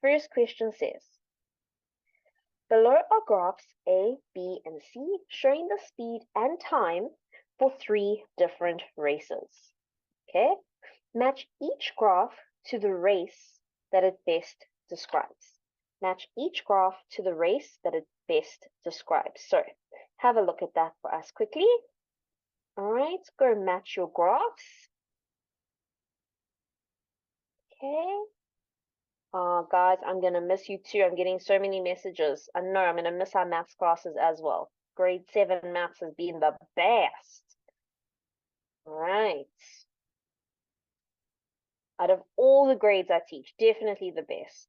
first question says, below are graphs A, B, and C showing the speed and time for 3 different races. Okay? Match each graph to the race that it best describes. Match each graph to the race that it best describes. So, have a look at that for us quickly. All right, go match your graphs. Okay. Oh, guys, I'm going to miss you too. I'm getting so many messages. I know I'm going to miss our maths classes as well. Grade 7 maths has been the best. All right. Out of all the grades I teach, definitely the best.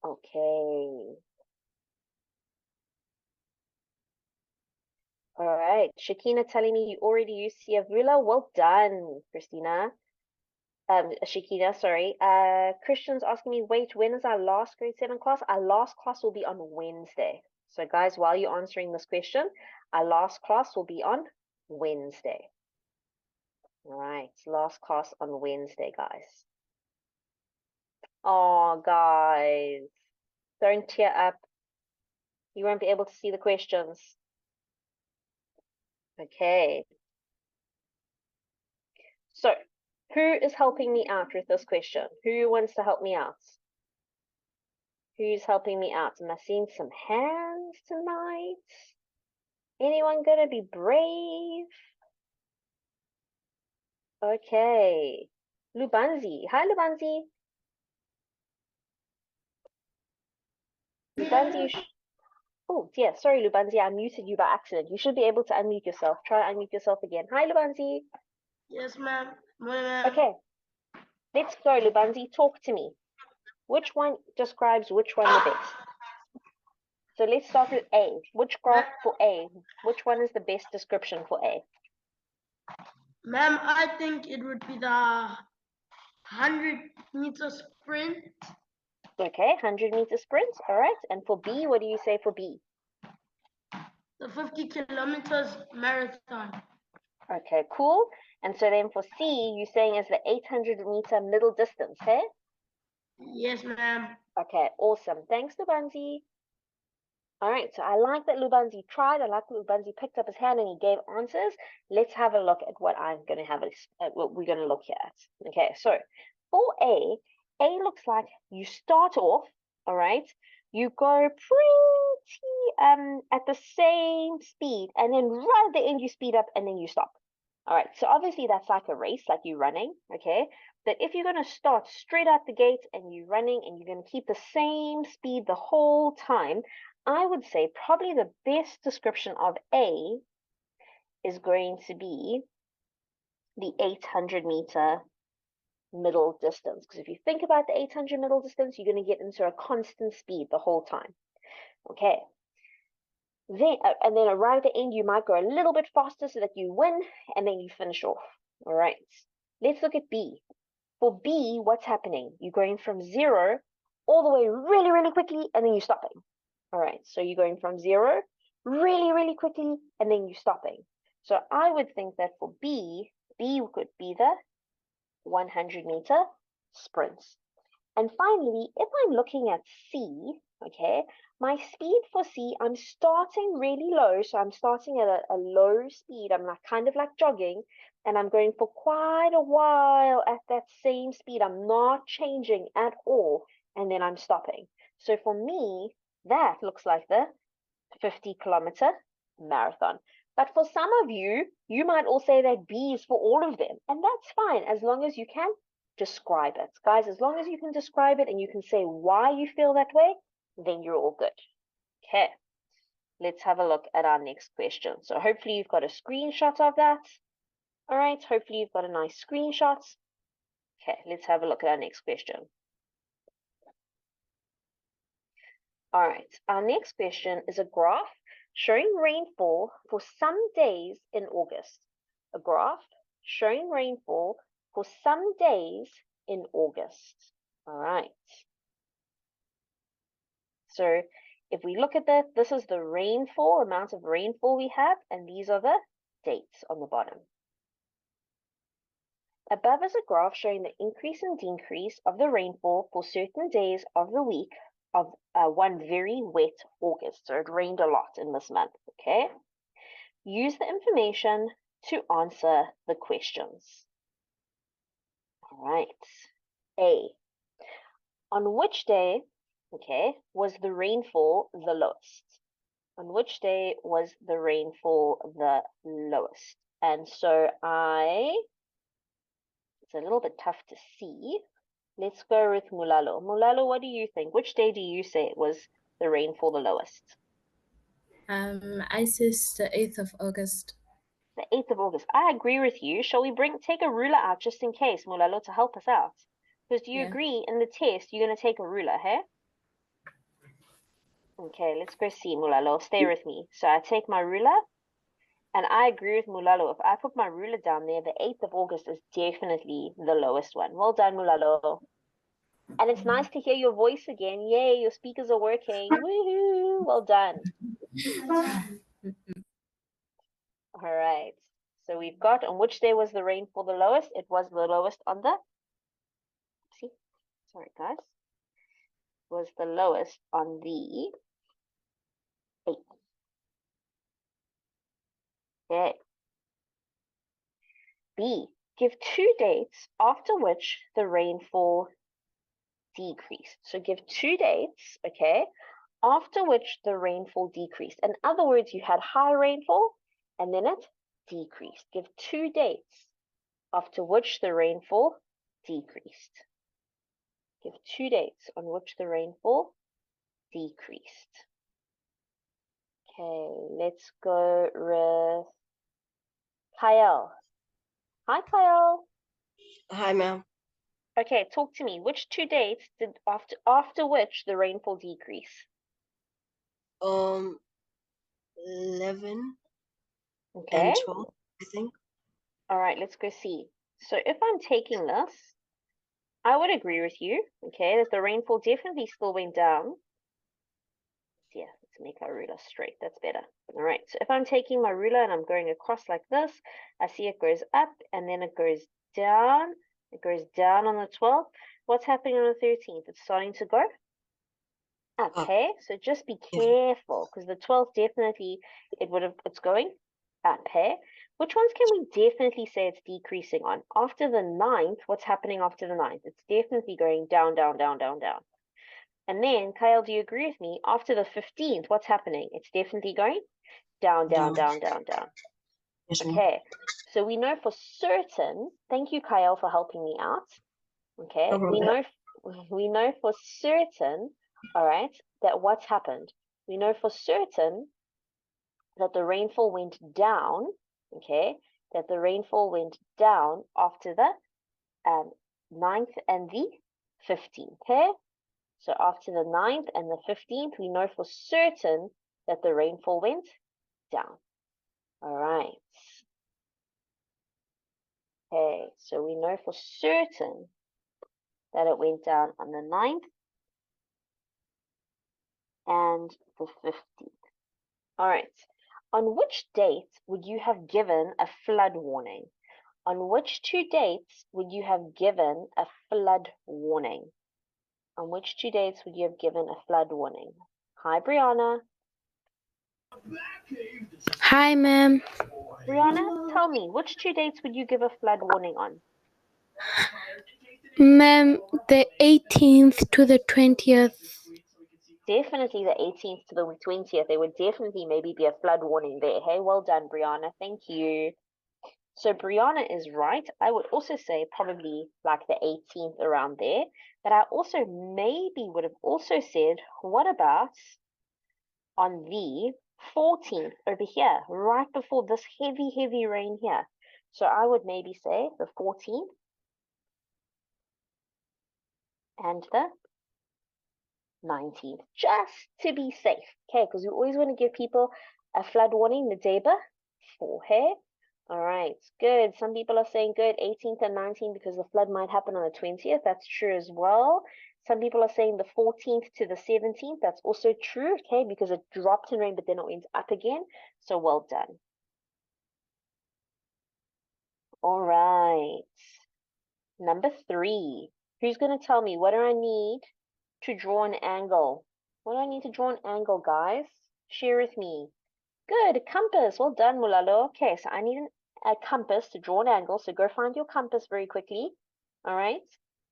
Okay. All right. Shakina telling me you already used Siavula. Well done, Christina. Shakina, sorry. Christian's asking me, wait, when is our last grade 7 class? Our last class will be on Wednesday. So guys, while you're answering this question, our last class will be on Wednesday. All right, last class on Wednesday, guys. Oh, guys, don't tear up. You won't be able to see the questions. Okay. So, who is helping me out with this question? Who wants to help me out? Who's helping me out? Am I seeing some hands tonight? Anyone gonna be brave? Okay. Lubanzi. Hi, Lubanzi. Lubanzi, oh, dear. Sorry, Lubanzi. I muted you by accident. You should be able to unmute yourself. Try unmute yourself again. Hi, Lubanzi. Yes, ma'am. Okay. Let's go, Lubanzi. Talk to me. Which one describes which one the best? So let's start with A. Which graph for A? Which one is the best description for A? Ma'am, I think it would be the 100-meter sprint. Okay, 100-meter sprint. All right. And for B, what do you say for B? The 50 kilometers marathon. Okay, cool. And so then for C, you're saying is the 800-meter middle distance, hey? Yes, ma'am. Okay, awesome. Thanks, Lubanzi. All right, so I like that Lubanzi tried. I like that Lubanzi picked up his hand and he gave answers. Let's have a look at what I'm going to have, what we're going to look at. Okay, so for A looks like you start off, all right? You go pretty at the same speed, and then right at the end you speed up and then you stop. All right, so obviously that's like a race, like you're running, okay? But if you're going to start straight out the gate and you're running and you're going to keep the same speed the whole time, I would say probably the best description of A is going to be the 800-meter middle distance. Because if you think about the 800 middle distance, you're going to get into a constant speed the whole time. Okay. Then, and then right at the end, you might go a little bit faster so that you win, and then you finish off. All right. Let's look at B. For B, what's happening? You're going from 0 all the way really, really quickly, and then you're stopping. All right, so you're going from 0 really, really quickly, and then you're stopping. So I would think that for B could be the 100-meter sprints. And finally, if I'm looking at C, okay, my speed for C, I'm starting really low. So I'm starting at a low speed. I'm like kind of like jogging, and I'm going for quite a while at that same speed. I'm not changing at all, and then I'm stopping. So for me, that looks like the 50-kilometer marathon. But for some of you, you might all say that B is for all of them, and that's fine as long as you can describe it. Guys, as long as you can describe it and you can say why you feel that way, then you're all good. Okay, let's have a look at our next question. So hopefully you've got a screenshot of that. All right, hopefully you've got a nice screenshot. Okay, let's have a look at our next question. All right, our next question is a graph showing rainfall for some days in August. A graph showing rainfall for some days in August. All right. So if we look at that, this is the rainfall, amount of rainfall we have, and these are the dates on the bottom. Above is a graph showing the increase and decrease of the rainfall for certain days of the week of one very wet August. So it rained a lot in this month, okay? Use the information to answer the questions. All right. A. On which day, okay, was the rainfall the lowest? On which day was the rainfall the lowest? And so it's a little bit tough to see. Let's go with Mulalo. Mulalo, what do you think? Which day do you say it was the rainfall the lowest? I says the 8th of August. The 8th of August. I agree with you. Shall we take a ruler out just in case, Mulalo, to help us out? Because do you agree in the test you're going to take a ruler, hey? Okay, let's go see, Mulalo. Stay with me. So I take my ruler, and I agree with Mulalo. If I put my ruler down there, the 8th of August is definitely the lowest one. Well done, Mulalo. And it's nice to hear your voice again. Yay, your speakers are working. Woohoo! Well done. All right. So we've got on which day was the rainfall the lowest? It was the lowest on the, sorry guys, was the lowest on the 8th. Okay. B, give 2 dates after which the rainfall decreased. So give 2 dates, okay, after which the rainfall decreased. In other words, you had high rainfall and then it decreased. Give 2 dates after which the rainfall decreased. Give 2 dates on which the rainfall decreased. Okay, let's go with Kyle. Hi, Kyle. Hi, ma'am. Okay, talk to me. Which 2 dates did after which the rainfall decrease? 11 Okay. and 12, I think. All right, let's go see. So if I'm taking this, I would agree with you, okay, that the rainfall definitely still went down. Yeah, let's make our ruler straight. That's better. All right, so if I'm taking my ruler and I'm going across like this, I see it goes up and then it goes down. It goes down on the 12th. What's happening on the 13th? It's starting to go up, hey? So just be careful because the 12th definitely, it's going up, hey? Which ones can we definitely say it's decreasing on? After the 9th, what's happening after the 9th? It's definitely going down, down, down, down, down. And then, Kyle, do you agree with me? After the 15th, what's happening? It's definitely going down, down, down, down, down. Yes, okay, so we know for certain, thank you, Kyle, for helping me out. Okay, we know for certain, all right, that what's happened? We know for certain that the rainfall went down, okay, that the rainfall went down after the 9th and the 15th, okay? So after the 9th and the 15th, we know for certain that the rainfall went down. All right. Okay, so we know for certain that it went down on the 9th and the 15th. All right. On which date would you have given a flood warning? On which 2 dates would you have given a flood warning? On which 2 dates would you have given a flood warning? Hi, Brianna. Hi, ma'am. Brianna, tell me, which 2 dates would you give a flood warning on? Ma'am, the 18th to the 20th. Definitely the 18th to the 20th. There would definitely maybe be a flood warning there. Hey, well done, Brianna. Thank you. So Brianna is right. I would also say probably like the 18th around there. But I also maybe would have also said, what about on the 14th over here, right before this heavy, heavy rain here? So I would maybe say the 14th and the 19th, just to be safe, okay? Because we always want to give people a flood warning the day before, hey? All right, good. Some people are saying good, 18th and 19th, because the flood might happen on the 20th. That's true as well. Some people are saying the 14th to the 17th. That's also true, okay? Because it dropped in rain, but then it went up again. So well done. All right. Number 3. Who's going to tell me what do I need to draw an angle? What do I need to draw an angle, guys? Share with me. Good, a compass. Well done, Mulalo. Okay, so I need a compass to draw an angle. So go find your compass very quickly. All right.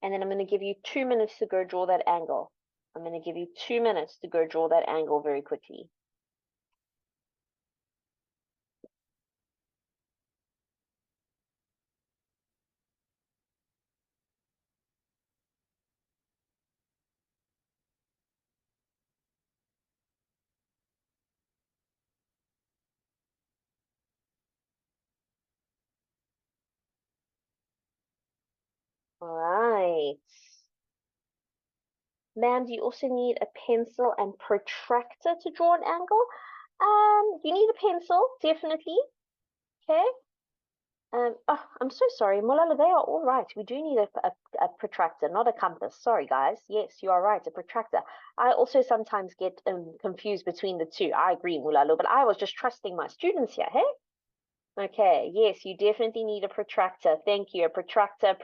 And then I'm going to give you 2 minutes to go draw that angle. I'm going to give you 2 minutes to go draw that angle very quickly. All right. Ma'am, do you also need a pencil and protractor to draw an angle? You need a pencil, definitely. Okay. Oh, I'm so sorry, Molala, they are all right. We do need a protractor, not a compass. Sorry, guys. Yes, you are right, a protractor. I also sometimes get confused between the two. I agree, Mulalo, but I was just trusting my students here, hey? Okay, yes, you definitely need a protractor. Thank you. A protractor,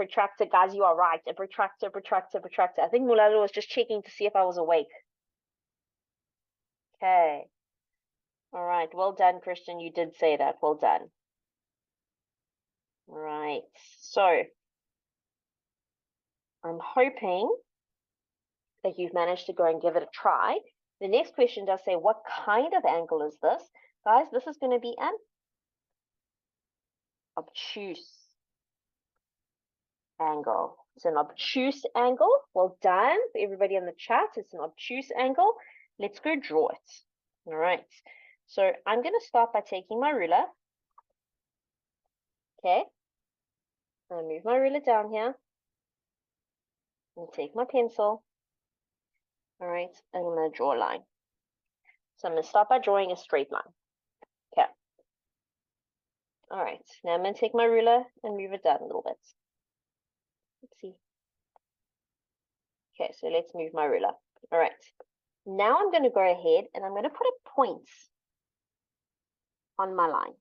guys, you are right. A protractor. I think Mulalo was just checking to see if I was awake. Okay. All right, well done, Christian. You did say that. Well done. All right, so I'm hoping that you've managed to go and give it a try. The next question does say, what kind of angle is this? Guys, this is going to be an obtuse angle. It's an obtuse angle. Well done for everybody in the chat. It's an obtuse angle. Let's go draw it. All right. So I'm going to start by taking my ruler. Okay. I'll move my ruler down here. And take my pencil. All right. And I'm going to draw a line. So I'm going to start by drawing a straight line. Okay. All right. Now I'm going to take my ruler and move it down a little bit. Let's see. Okay, so let's move my ruler. All right. Now I'm going to go ahead and I'm going to put a point on my line.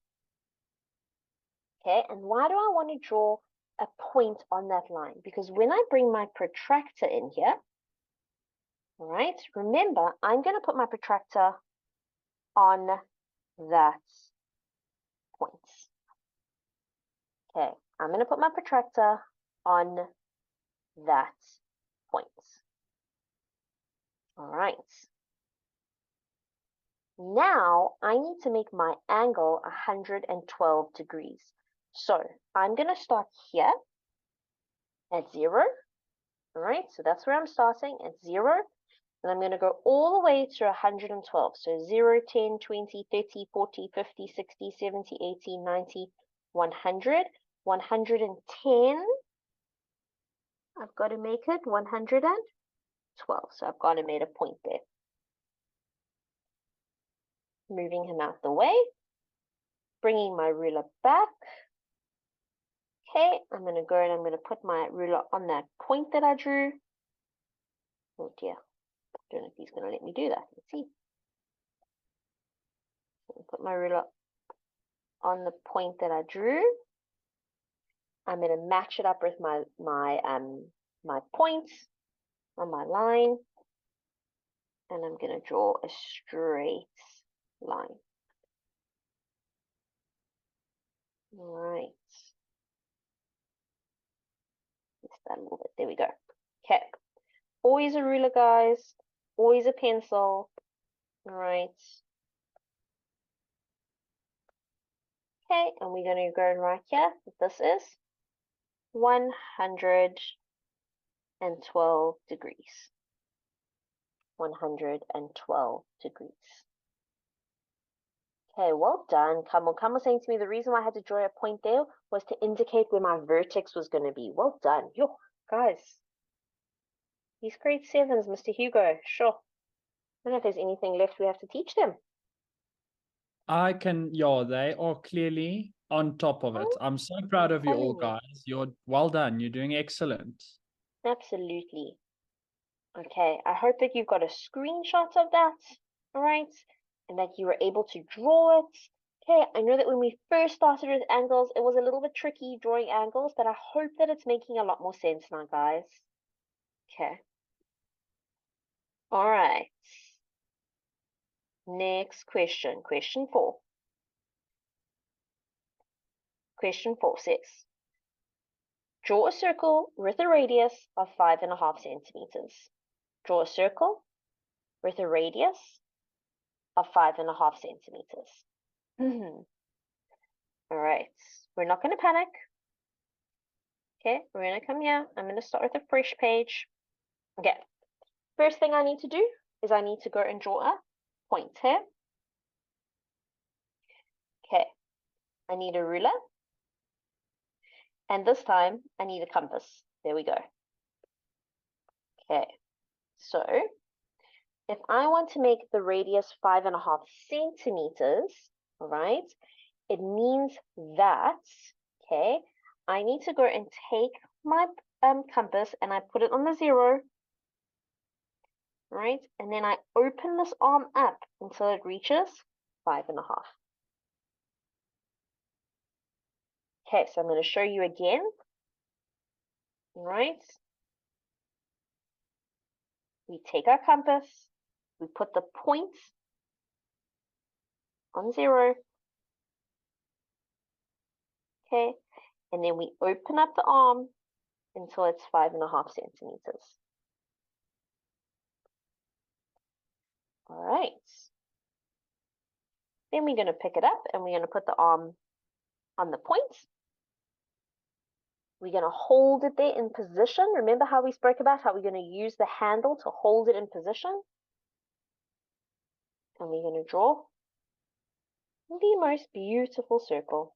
Okay, and why do I want to draw a point on that line? Because when I bring my protractor in here, all right, remember, I'm going to put my protractor on that point. Okay, I'm going to put my protractor on that point. All right. Now I need to make my angle 112 degrees. So I'm going to start here at 0. All right, so that's where I'm starting at 0. And I'm going to go all the way to 112. So 0, 10, 20, 30, 40, 50, 60, 70, 80, 90, 100, 110. I've got to make it 112. So I've got to make a point there. Moving him out the way. Bringing my ruler back. Okay, I'm going to go and I'm going to put my ruler on that point that I drew. Oh dear. I don't know if he's going to let me do that. Let's see. Put my ruler on the point that I drew. I'm going to match it up with my points on my line. And I'm going to draw a straight line. All right. Just that a little bit. There we go. Okay. Always a ruler, guys. Always a pencil. All right. Okay, and we're going to go right here. This is 112 degrees. 112 degrees. Okay, well done, Kamal. Kamal saying to me the reason why I had to draw a point there was to indicate where my vertex was going to be. Well done. Yo, guys. These grade 7s, Mr. Hugo. Sure. I don't know if there's anything left we have to teach them. Yeah, they are clearly on top of it. I'm so proud of you all, guys. You're well done. You're doing excellent. Absolutely. Okay, I hope that you've got a screenshot of that, all right? And that you were able to draw it. Okay, I know that when we first started with angles, it was a little bit tricky drawing angles, but I hope that it's making a lot more sense now, guys. Okay. All right. Next question, question 4. Question 4 says, draw a circle with a radius of 5.5 centimeters. Draw a circle with a radius of 5.5 centimeters. All right, we're not going to panic. Okay, we're going to come here. I'm going to start with a fresh page. Okay, first thing I need to do is I need to go and draw a point here. Okay, I need a ruler. And this time I need a compass. There we go. Okay, so if I want to make the radius 5.5 centimeters, all right, it means that, okay, I need to go and take my compass and I put it on the 0, right? And then I open this arm up until it reaches 5.5. Okay, so I'm going to show you again, right? We take our compass, we put the point on 0, okay, and then we open up the arm until it's 5.5 centimeters. All right. Then we're going to pick it up and we're going to put the arm on the point. We're going to hold it there in position. Remember how we spoke about how we're going to use the handle to hold it in position? And we're going to draw the most beautiful circle.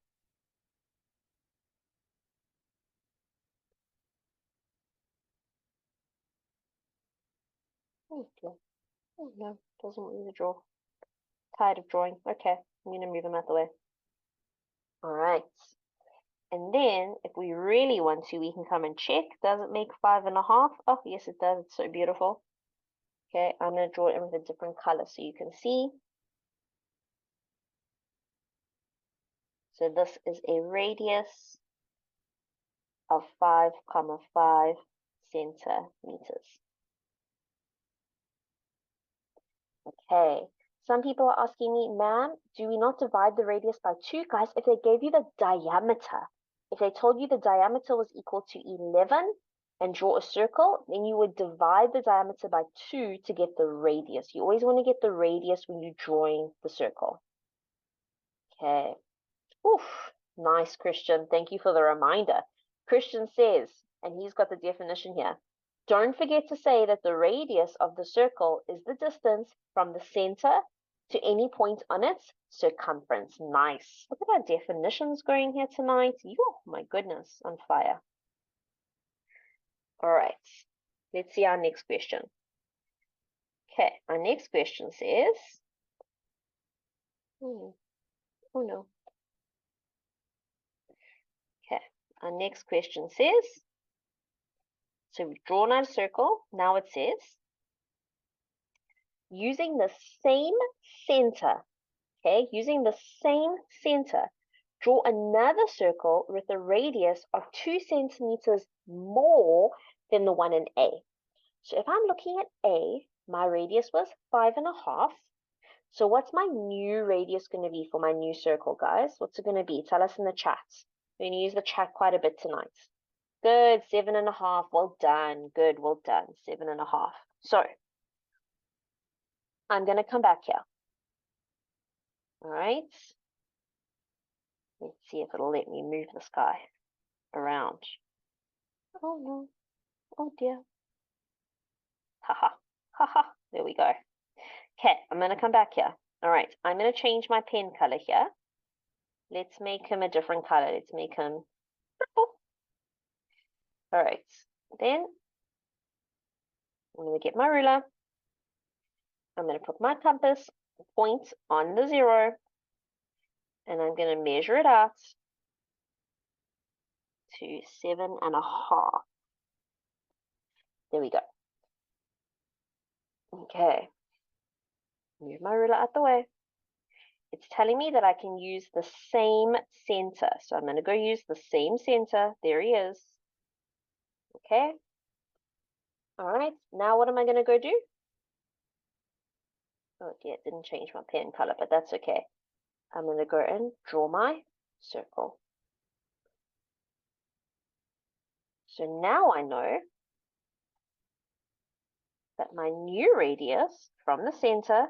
Oh, dear. Oh no, doesn't want me to draw. Tired of drawing. Okay, I'm going to move them out the way. All right. And then, if we really want to, we can come and check. Does it make 5.5? Oh, yes, it does. It's so beautiful. Okay, I'm going to draw it with a different color so you can see. So this is a radius of 5,5 centimeters. Okay, some people are asking me, ma'am, do we not divide the radius by 2? Guys, if they gave you the diameter, if they told you the diameter was equal to 11 and draw a circle, then you would divide the diameter by 2 to get the radius. You always want to get the radius when you're drawing the circle. Okay. Oof, nice, Christian. Thank you for the reminder. Christian says, and he's got the definition here, don't forget to say that the radius of the circle is the distance from the center to any point on its circumference. Nice. Look at our definitions going here tonight. Oh my goodness, on fire. All right, let's see our next question. Okay, our next question says, oh no. Okay, our next question says, so we've drawn our circle. Now it says, using the same center, okay, using the same center, draw another circle with a radius of 2 centimeters more than the one in A. So if I'm looking at A, my radius was 5.5. So what's my new radius going to be for my new circle, guys? What's it going to be? Tell us in the chat. We're going to use the chat quite a bit tonight. Good, 7.5. Well done. Good, well done. 7.5. So I'm going to come back here. All right. Let's see if it'll let me move this guy around. Oh no. Oh dear. Haha. Haha. There we go. Okay, I'm going to come back here. All right. I'm going to change my pen color here. Let's make him a different color. Let's make him purple. All right. Then I'm going to get my ruler. I'm going to put my compass point on the 0. And I'm going to measure it out to 7.5. There we go. Okay. Move my ruler out the way. It's telling me that I can use the same center. So I'm going to go use the same center. There he is. Okay. All right. Now what am I going to go do? Oh dear, it didn't change my pen color, but that's okay. I'm going to go and draw my circle. So now I know that my new radius from the center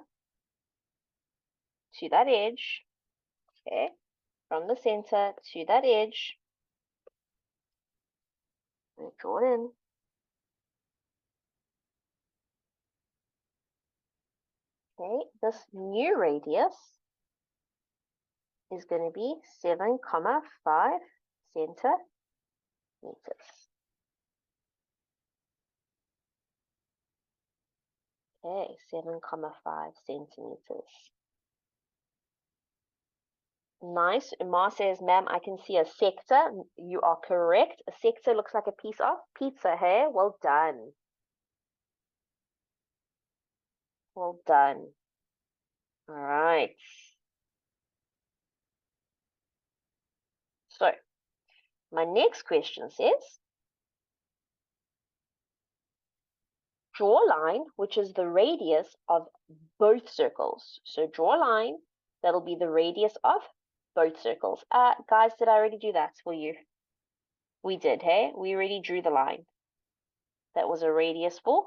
to that edge, okay, from the center to that edge, and draw it in. Okay, this new radius is going to be 7,5 centimeters. Okay, 7,5 centimeters. Nice. Umar says, ma'am, I can see a sector. You are correct. A sector looks like a piece of pizza. Hey, well done. Well done. All right. So, my next question says, draw a line which is the radius of both circles. So draw a line that'll be the radius of both circles. Guys, did I already do that for you? We did, hey? We already drew the line. That was a radius for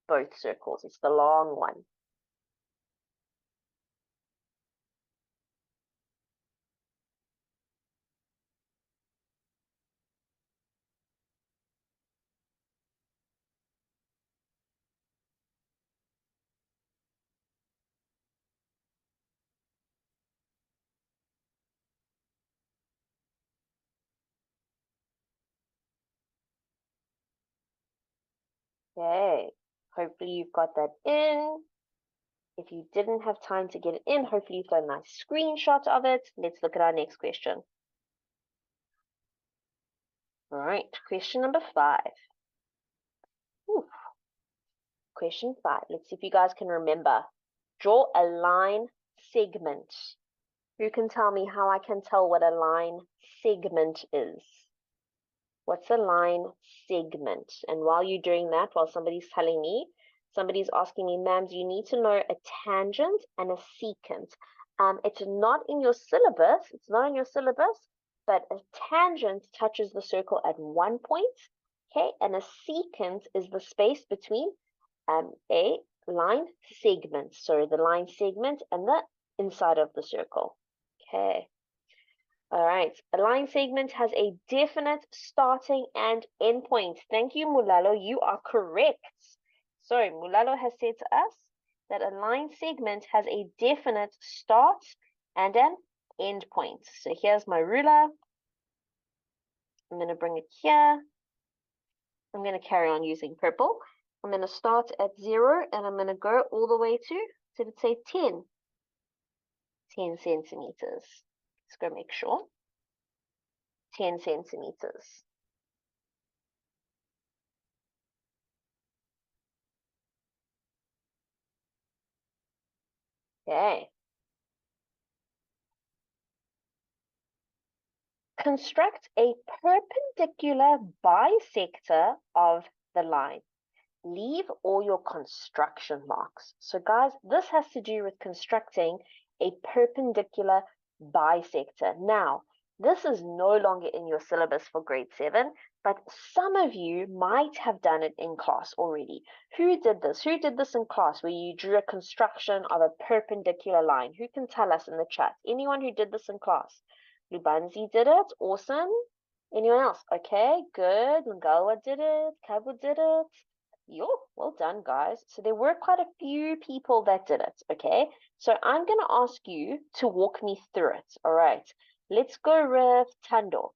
both circles. It's the long one. Okay, hopefully you've got that in. If you didn't have time to get it in, hopefully you've got a nice screenshot of it. Let's look at our next question. All right, question number 5. Ooh. Question 5. Let's see if you guys can remember. Draw a line segment. Who can tell me how I can tell what a line segment is? What's a line segment? And while you're doing that, while somebody's telling me, somebody's asking me, ma'am, do you need to know a tangent and a secant? It's not in your syllabus. It's not in your syllabus, but a tangent touches the circle at one point, okay? And a secant is the space between a line segment. So the line segment and the inside of the circle, okay? All right, a line segment has a definite starting and end point. Thank you, Mulalo. You are correct. So Mulalo has said to us that a line segment has a definite start and an end point. So here's my ruler. I'm going to bring it here. I'm going to carry on using purple. I'm going to start at 0 and I'm going to go all the way to, did it say 10? 10 centimeters. Let's go make sure. 10 centimeters. Okay. Construct a perpendicular bisector of the line. Leave all your construction marks. So guys, this has to do with constructing a perpendicular bisector. Now, this is no longer in your syllabus for grade 7, but some of you might have done it in class already. Who did this? Who did this in class where you drew a construction of a perpendicular line? Who can tell us in the chat? Anyone who did this in class? Lubanzi did it. Awesome. Anyone else? Okay, good. Lungalwa did it. Kabu did it. Yo, well done, guys. So there were quite a few people that did it, okay? So I'm going to ask you to walk me through it, all right? Let's go with Tando.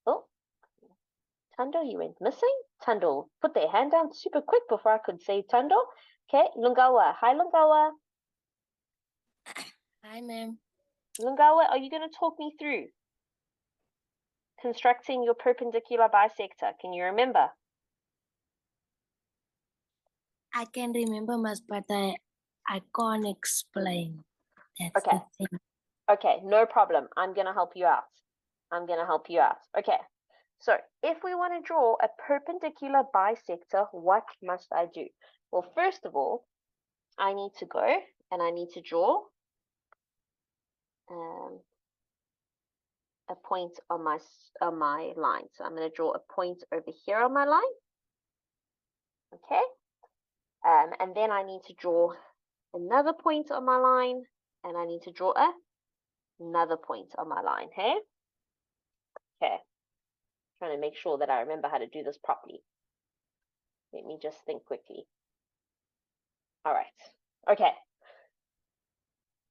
Oh, Tando, you went missing. Tando put their hand down super quick before I could say Tando. Okay, Lungawa. Hi, Lungawa. Hi, ma'am. Lungawa, are you going to talk me through constructing your perpendicular bisector? Can you remember? I can remember, Mas, but I can't explain. That's Okay. the thing. Okay, no problem. I'm going to help you out. Okay, so if we want to draw a perpendicular bisector, what must I do? Well, first of all, I need to go and I need to draw a point on my line. So I'm going to draw a point over here on my line. Okay. And then I need to draw another point on my line, and I need to draw another point on my line. Hey. Okay. Trying to make sure that I remember how to do this properly. Let me just think quickly. All right. Okay.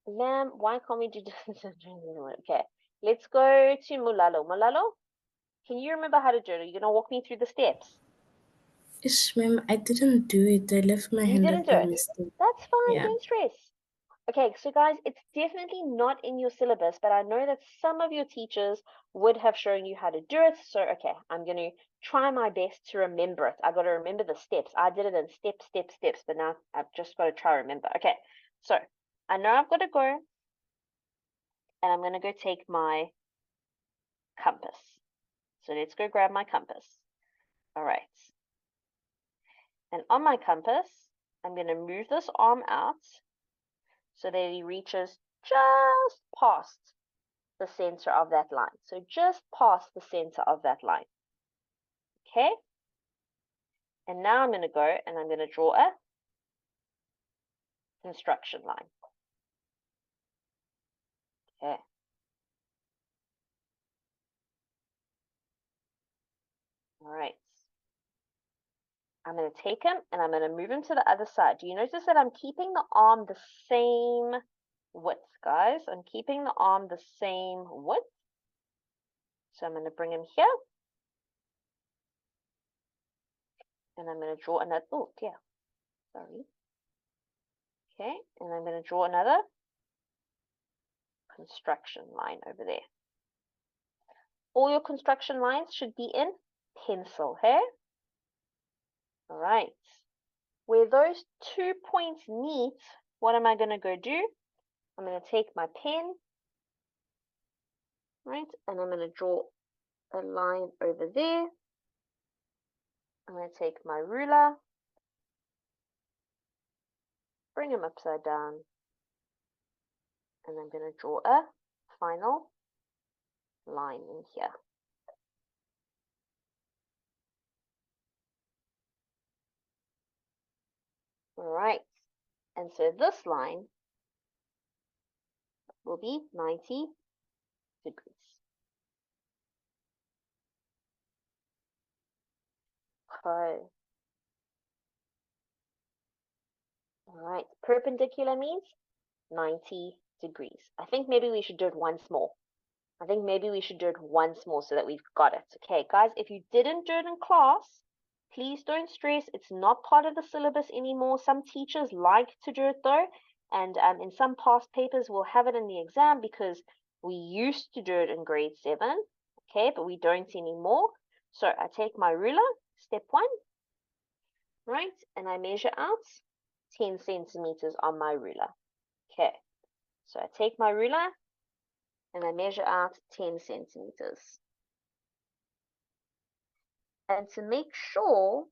Ma'am, why can't we do this? Okay. Let's go to Mulalo. Mulalo, can you remember how to do it? Are you going to walk me through the steps? Ish, ma'am, I didn't do it. I left my You hand didn't up do by it. mistake. That's fine. Yeah. Don't stress. Okay, so guys, it's definitely not in your syllabus, but I know that some of your teachers would have shown you how to do it. So, okay, I'm going to try my best to remember it. I got to remember the steps. I did it in steps, but now I've just got to try to remember. Okay, so I know I've got to go, and I'm going to go take my compass. So let's go grab my compass. All right. And on my compass, I'm going to move this arm out so that he reaches just past the center of that line. So just past the center of that line. Okay? And now I'm going to go and I'm going to draw a construction line. Okay. All right. I'm going to take him and I'm going to move him to the other side. Do you notice that I'm keeping the arm the same width, guys? I'm keeping the arm the same width. So I'm going to bring him here. And I'm going to draw another, oh, yeah, sorry. Okay, and I'm going to draw another construction line over there. All your construction lines should be in pencil, hey? All right. Where those 2 points meet, what am I going to go do? I'm going to take my pen, right, and I'm going to draw a line over there. I'm going to take my ruler, bring them upside down, and I'm going to draw a final line in here. All right, and so this line will be 90 degrees. Okay. All right, perpendicular means 90 degrees. I think maybe we should do it once more. So that we've got it. Okay, guys, if you didn't do it in class, please don't stress. It's not part of the syllabus anymore. Some teachers like to do it though, and in some past papers we'll have it in the exam because we used to do it in grade 7, okay, but we don't anymore. So I take my ruler, step 1, right, and I measure out 10 centimeters on my ruler. Okay, so I take my ruler and I measure out 10 centimeters. And to make sure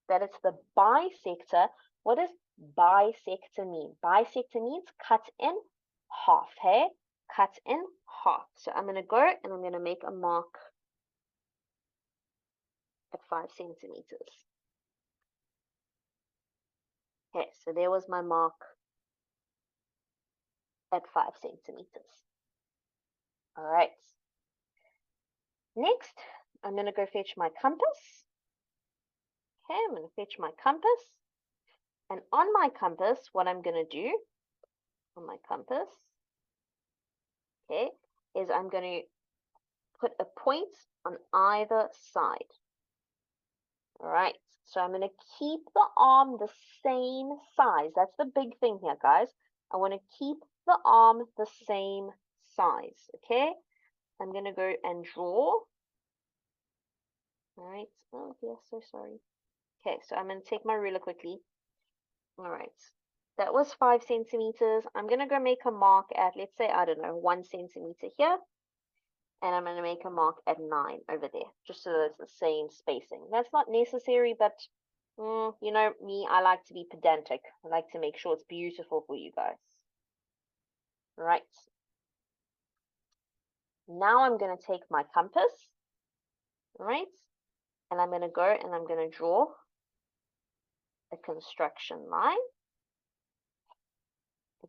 that it's the bisector, what does bisector mean? Bisector means cut in half, hey? Cut in half. So I'm going to go and I'm going to make a mark at 5 centimeters. Okay, so there was my mark at 5 centimeters. All right. Next, I'm going to go fetch my compass. Okay, I'm going to fetch my compass. And on my compass, what I'm going to do on my compass, okay, is I'm going to put a point on either side. All right, so I'm going to keep the arm the same size. That's the big thing here, guys. I want to keep the arm the same size, okay? I'm going to go and draw. All right, oh, yeah, so sorry. Okay, so I'm going to take my ruler quickly. All right, That was 5 centimeters. I'm going to go make a mark at, let's say, I don't know, 1 centimeter here. And I'm going to make a mark at 9 over there, just so that it's the same spacing. That's not necessary, but you know me, I like to be pedantic. I like to make sure it's beautiful for you guys. Right. Now I'm going to take my compass, right? And I'm going to go and I'm going to draw a construction line.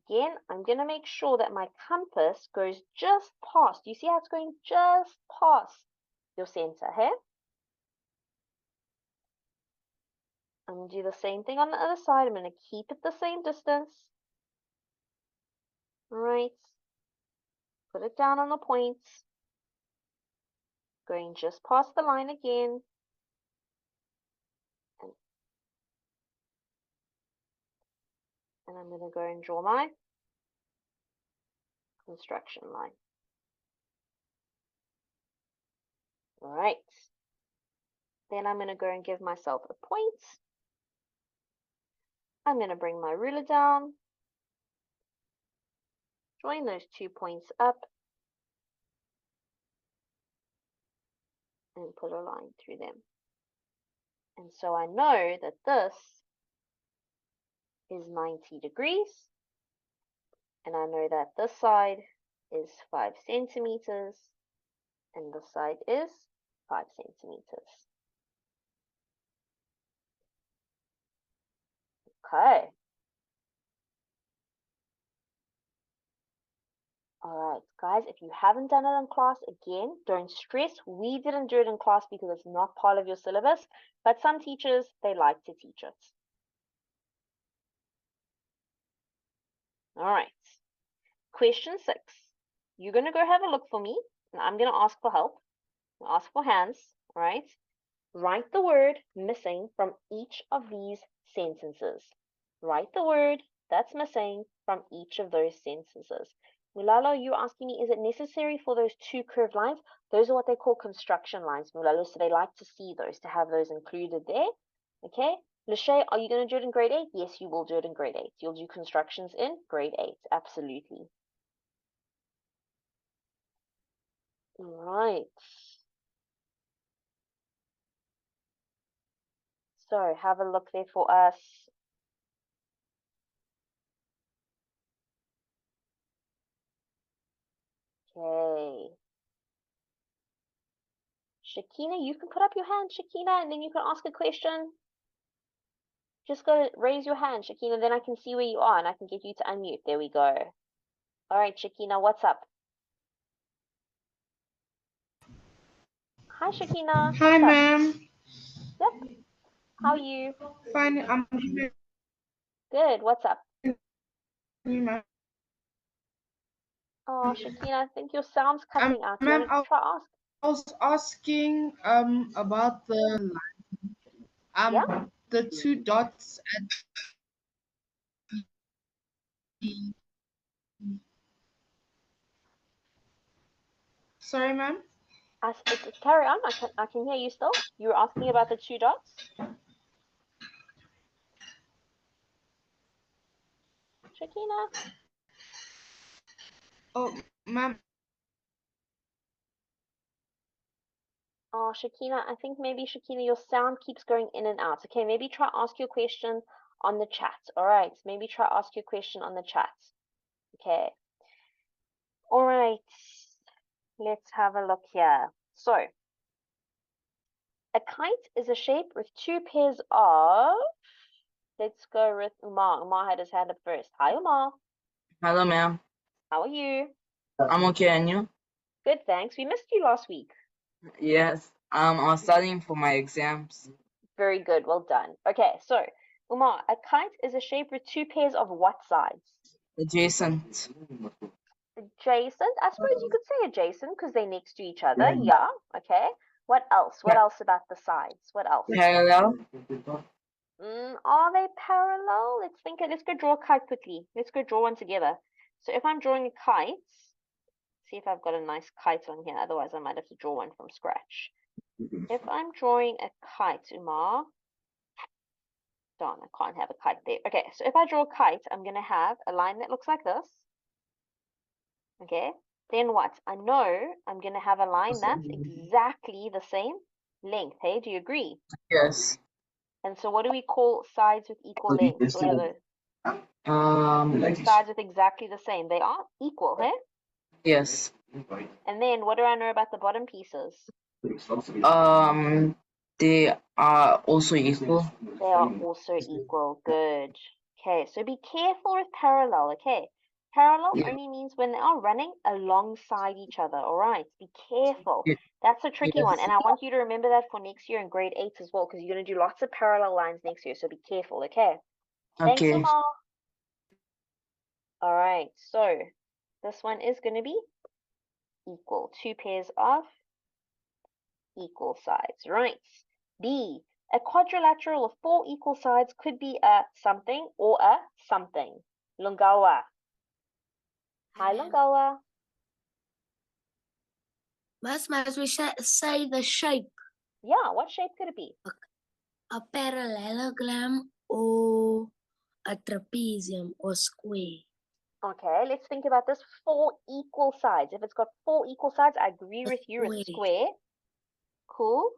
Again, I'm going to make sure that my compass goes just past. You see how it's going just past your center here? I'm going to do the same thing on the other side. I'm going to keep it the same distance. Right. Put it down on the points. Going just past the line again. And I'm going to go and draw my construction line. All right. Then I'm going to go and give myself a point. I'm going to bring my ruler down. Join those 2 points up. And put a line through them. And so I know that this is 90 degrees. And I know that this side is 5 centimeters. And this side is 5 centimeters. Okay. Alright, guys, if you haven't done it in class, again, don't stress. We didn't do it in class because it's not part of your syllabus, but some teachers, they like to teach it. Alright, question 6. You're going to go have a look for me, and I'm going to ask for help. Ask for hands, alright? Write the word missing from each of these sentences. Write the word that's missing from each of those sentences. Mulalo, you're asking me, is it necessary for those 2 curved lines? Those are what they call construction lines, Mulalo, so they like to see those, to have those included there. Okay? Lachey, are you going to do it in grade 8? Yes, you will do it in grade 8. You'll do constructions in grade 8. Absolutely. All right. So have a look there for us. Okay. Shakina, you can put up your hand, Shakina, and then you can ask a question. Just go raise your hand, Shakina, then I can see where you are and I can get you to unmute. There we go. All right, Shakina, what's up? Hi, Shakina. Hi, ma'am. Yep. How are you? Fine. I'm here, Good. What's up? ma'am. Oh, Shakina, I think your sound's cutting out. Do you Ma'am, want to try ask? I was asking about Yeah? the 2 dots at the. Sorry, ma'am. Carry on. I can hear you still. You were asking about the 2 dots? Shakina? Oh, ma'am. Oh, Shakina, I think maybe, Shakina, your sound keeps going in and out. Okay, maybe try ask your question on the chat. All right, maybe try ask your question on the chat. Okay. All right, let's have a look here. So, a kite is a shape with 2 pairs of... Let's go with Umar. Umar had his hand up first. Hi, Umar. Hello, ma'am. How are you? I'm okay, and you? Good, thanks. We missed you last week. Yes. I was studying for my exams. Very good, well done. Okay, so, Umar, a kite is a shape with 2 pairs of what sides? Adjacent. Adjacent? I suppose you could say adjacent because they're next to each other. Yeah, okay. What else? What else about the sides? What else? Parallel. Are they parallel? Let's think. Let's go draw a kite quickly. Let's go draw one together. So if I'm drawing a kite, see if I've got a nice kite on here. Otherwise, I might have to draw one from scratch. If I'm drawing a kite, Umar, Darn, I can't have a kite there. Okay, so if I draw a kite, I'm going to have a line that looks like this. Okay, then what? I know I'm going to have a line that's exactly the same length. Hey, do you agree? Yes. And so what do we call sides with equal lengths? What are the sides with exactly the same? They are equal, hey? Yes. And then what do I know about the bottom pieces? They are also equal. They are also equal. Good. Okay, so be careful with parallel, okay? Parallel Yeah. only means when they are running alongside each other, all right? Be careful. Yeah. That's a tricky one, Yes. and I want you to remember that for next year in grade 8 as well, because you're going to do lots of parallel lines next year, so be careful, okay? Thanks, Okay. Omar. All right, so this one is going to be equal. 2 pairs of equal sides, right? B, a quadrilateral of 4 equal sides could be a something or a something. Lungawa. Hi, Lungawa. Must we say the shape? Yeah, what shape could it be? A parallelogram or a trapezium or square? Okay, let's think about this. 4 equal sides. If it's got 4 equal sides, I agree with you. It's square. Cool.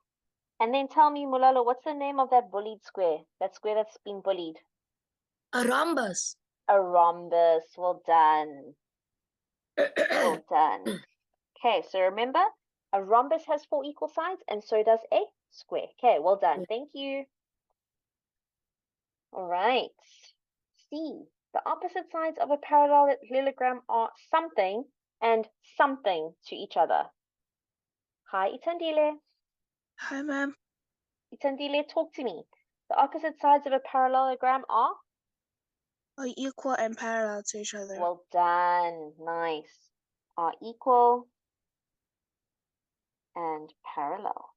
And then tell me, Mulalo, what's the name of that bullied square? That square that's been bullied? A rhombus. A rhombus. Well done. Well done. Okay, so remember, a rhombus has 4 equal sides, and so does a square. Okay, well done. Thank you. All right. C. The opposite sides of a parallelogram are something and something to each other. Hi, Itandile. Hi, ma'am. Itandile, talk to me. The opposite sides of a parallelogram are? Are equal and parallel to each other. Well done. Nice. Are equal and parallel.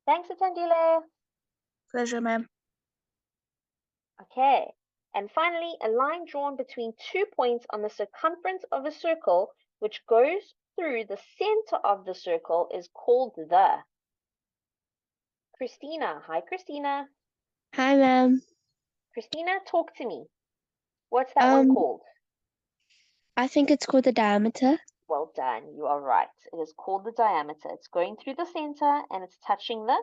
Thanks, Itandile. Pleasure, ma'am. Okay. And finally, a line drawn between 2 points on the circumference of a circle which goes through the center of the circle is called the. Christina. Hi, Christina. Hi, ma'am. Christina, talk to me. What's that one called? I think it's called the diameter. Well done. You are right. It is called the diameter. It's going through the center and it's touching the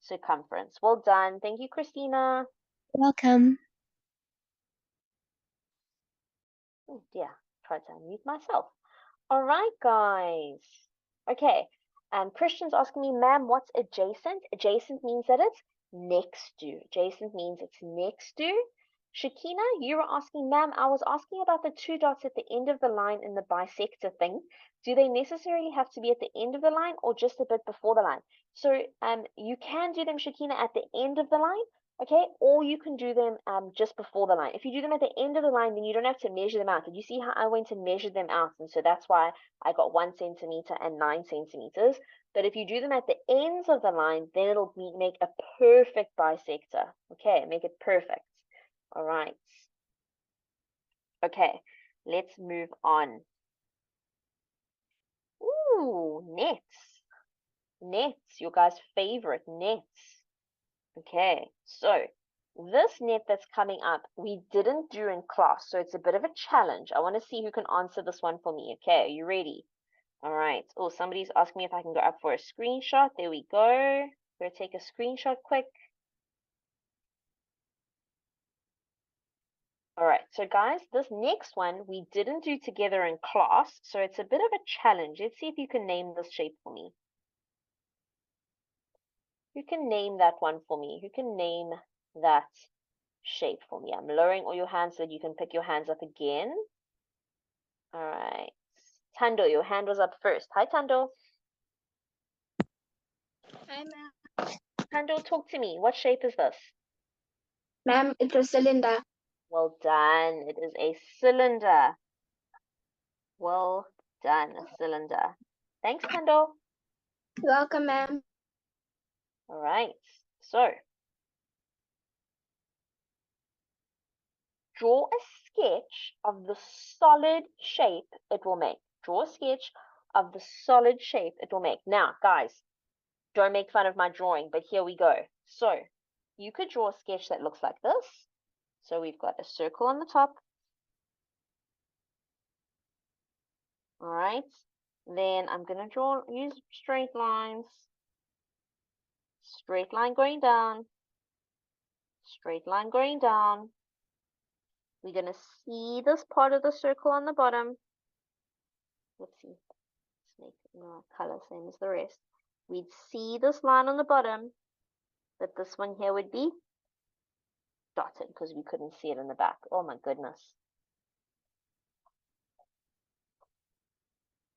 circumference. Well done. Thank you, Christina. Welcome. Oh dear. Tried to unmute myself. All right, guys. Okay. Christian's asking me, ma'am, what's adjacent? Adjacent means that it's next to. Adjacent means it's next to. Shakina, you were asking, ma'am, I was asking about the 2 dots at the end of the line in the bisector thing. Do they necessarily have to be at the end of the line or just a bit before the line? So you can do them, Shakina, at the end of the line, okay? Or you can do them just before the line. If you do them at the end of the line, then you don't have to measure them out. Did you see how I went and measured them out? And so that's why I got 1 centimeter and 9 centimeters. But if you do them at the ends of the line, then it'll make a perfect bisector. Okay, make it perfect. All right. Okay, let's move on. Ooh, nets. Nets, your guys' favorite, nets. Okay, so this net that's coming up, we didn't do in class, so it's a bit of a challenge. I want to see who can answer this one for me. Okay, are you ready? All right. Oh, somebody's asking me if I can go up for a screenshot. There we go. I'm going to take a screenshot quick. All right, so guys, this next one we didn't do together in class, so it's a bit of a challenge. Let's see if you can name this shape for me. Who can name that one for me? Who can name that shape for me? I'm lowering all your hands so that you can pick your hands up again. All right. Tando, your hand was up first. Hi, Tando. Hi, ma'am. Tando, talk to me. What shape is this? Ma'am, it's a cylinder. Well done. It is a cylinder. Well done, a cylinder. Thanks, Tando. You're welcome, ma'am. All right. So, draw a sketch of the solid shape it will make. Draw a sketch of the solid shape it will make. Now, guys, don't make fun of my drawing, but here we go. So, you could draw a sketch that looks like this. So we've got a circle on the top. All right. Then I'm going to use straight lines. Straight line going down. Straight line going down. We're going to see this part of the circle on the bottom. Let's see. Let's make the color same as the rest. We'd see this line on the bottom, but this one here would be dotted because we couldn't see it in the back. Oh my goodness.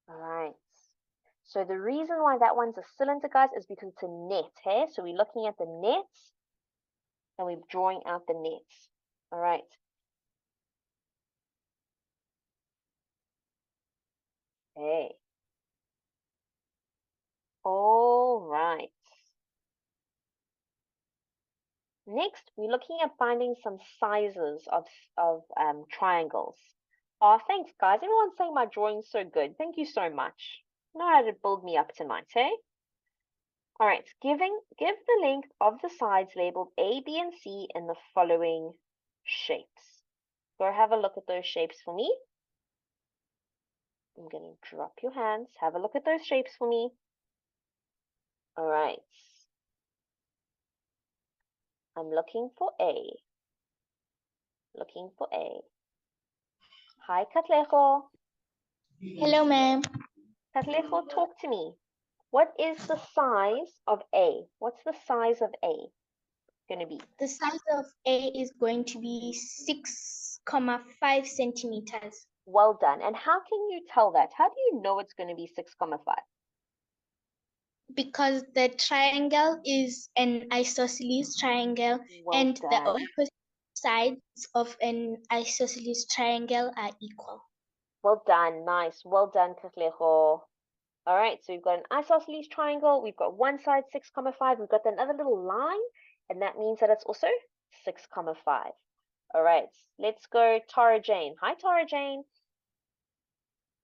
All right. So the reason why that one's a cylinder, guys, is because it's a net, hey? So we're looking at the nets and we're drawing out the nets. All right. Okay. All right. Next, we're looking at finding some sizes of triangles. Oh, thanks, guys. Everyone's saying my drawing's so good. Thank you so much. You know how to build me up tonight, eh? All right, give the length of the sides labeled A, B, and C in the following shapes. Go have a look at those shapes for me. I'm going to drop your hands. Have a look at those shapes for me. All right. I'm looking for A. Looking for A. Hi, Katlego. Hello, ma'am. Katlego, talk to me. What is the size of A? What's the size of A going to be? The size of A is going to be 6.5 centimeters. Well done. And how can you tell that? How do you know it's going to be 6.5? Because the triangle is an isosceles triangle, Well and the done. opposite sides of an isosceles triangle are equal. Well done. Nice. Well done, Katlego. All right, so we've got an isosceles triangle. We've got one side 6.5. We've got another little line, and that means that it's also 6.5. All right, let's go Tara Jane. Hi, Tara Jane.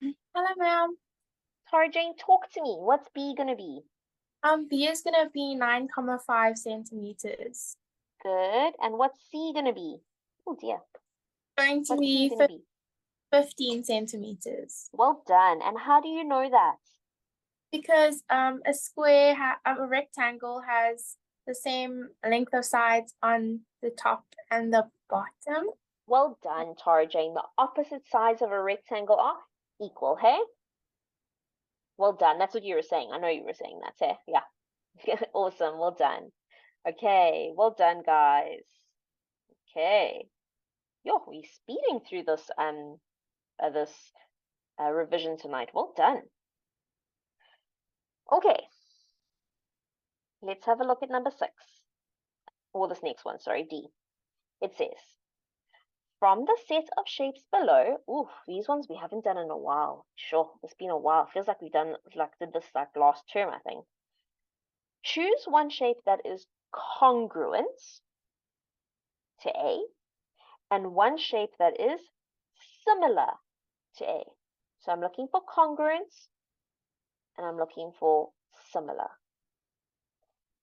Hello, ma'am. Tara Jane, talk to me. What's B going to be? B is gonna be 9.5 centimeters. Good. And what's C going to be? Oh, dear. Going to What's be C going to be? 15 centimeters. Well done. And how do you know that? Because a rectangle has the same length of sides on the top and the bottom. Well done, Tara Jane. The opposite sides of a rectangle are equal, hey? Well done. That's what you were saying. I know you were saying that, hey? Yeah. Awesome. Well done. Okay. Well done, guys. Okay. Yo, we're speeding through this revision tonight. Well done. Okay. Let's have a look at number 6. Or this next one, sorry, D. It says, from the set of shapes below, ooh, these ones we haven't done in a while. Sure, it's been a while. Feels like we did this like last term, I think. Choose one shape that is congruent to A and one shape that is similar to A. So I'm looking for congruent and I'm looking for similar.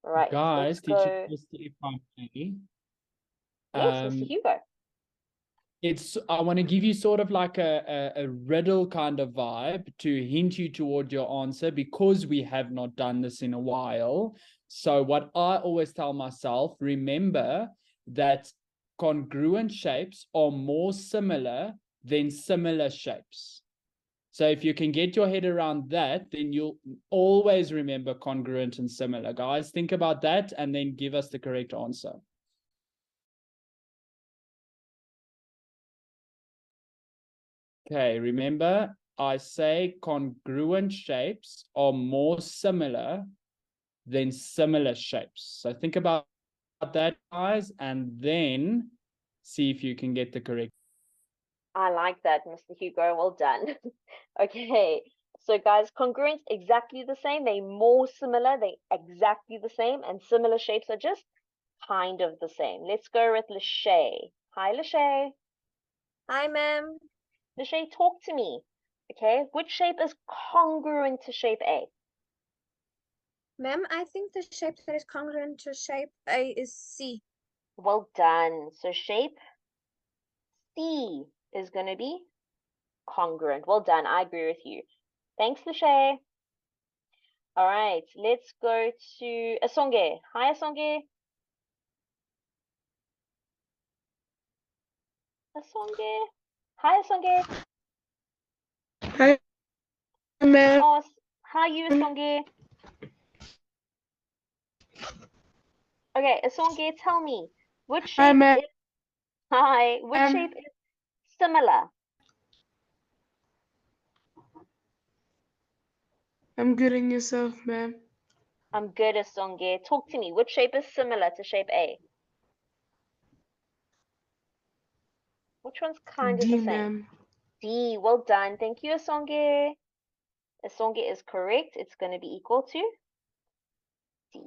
Right. Guys, Let's go. teacher, just if I may, Yes, Mr. Hugo. I want to give you sort of like a riddle kind of vibe to hint you toward your answer because we have not done this in a while. So what I always tell myself, remember that congruent shapes are more similar than similar shapes. So if you can get your head around that, then you'll always remember congruent and similar. Guys, think about that and then give us the correct answer. Okay, remember, I say congruent shapes are more similar than similar shapes. So think about that, guys, and then see if you can get the correct. I like that, Mr. Hugo. Well done. Okay. So guys, congruent, exactly the same. They're more similar. They're exactly the same. And similar shapes are just kind of the same. Let's go with Lachey. Hi, Lachey. Hi, ma'am. Lachey, talk to me. Okay. Which shape is congruent to shape A? Ma'am, I think the shape that is congruent to shape A is C. Well done. So shape C is going to be congruent. Well done. I agree with you. Thanks, Lachey. All right, let's go to Asonge. Hi, Asonge. Asonge. Hi, Asonge. Hi, ma'am. Oh, hi, you, Asonge. Okay, Asonge, tell me, which Hi, shape ma'am. is, hi, which shape is similar? I'm good in yourself, ma'am. I'm good, Asonge. Talk to me. Which shape is similar to shape A? Which one's kind of the D, same? ma'am. D. Well done. Thank you, Asonge. Asonge is correct. It's going to be equal to D.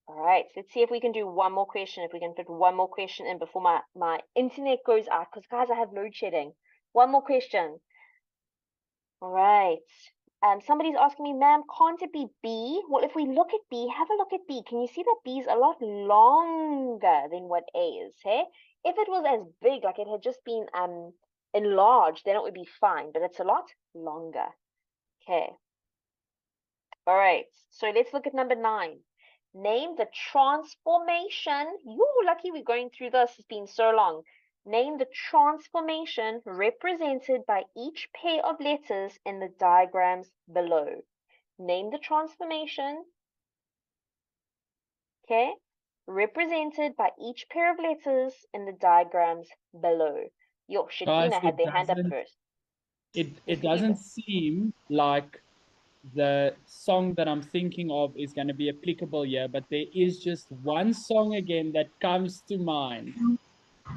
All right, let's see if we can do one more question, if we can fit one more question in before my internet goes out, because guys, I have load shedding. One more question. All right. Somebody's asking me, ma'am, can't it be B? Well, if we look at B, have a look at B. Can you see that B is a lot longer than what A is, hey? If it was as big, like it had just been enlarged, then it would be fine, but it's a lot longer. Okay. All right, so let's look at number 9. Name the transformation. You're lucky we're going through this. It's been so long. Name the transformation represented by each pair of letters in the diagrams below. Name the transformation, okay, represented by each pair of letters in the diagrams below. Yo, Guys, Shakina had their hand up first. it doesn't seem like the song that I'm thinking of is going to be applicable here, but there is just one song again that comes to mind.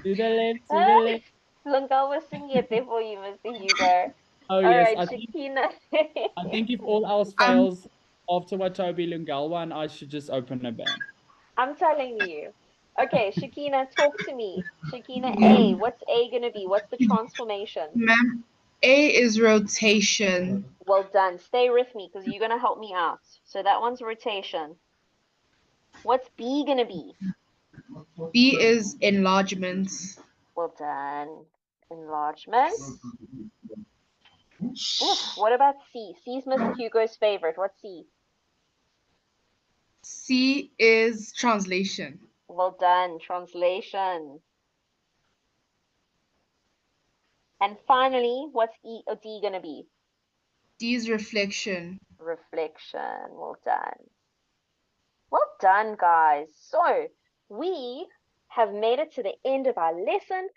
To the left, to the left. Lunga was singing it there for you, Mr. Hugo. Oh All yes, right, Shakina. I think if all else fails after Watobe Lungalwa, I should just open a band. I'm telling you. Okay, Shakina, talk to me. Shakina, A, what's A gonna be? What's the transformation? Ma'am, A is rotation. Well done. Stay with me because you're gonna help me out. So that one's rotation. What's B gonna be? B is enlargement. Well done. Enlargement. Oof, what about C? C's Mr. Hugo's favorite. What's C? C is translation. Well done. Translation. And finally, what's E or D gonna be? D is reflection. Reflection. Well done. Well done, guys. So we have made it to the end of our lesson.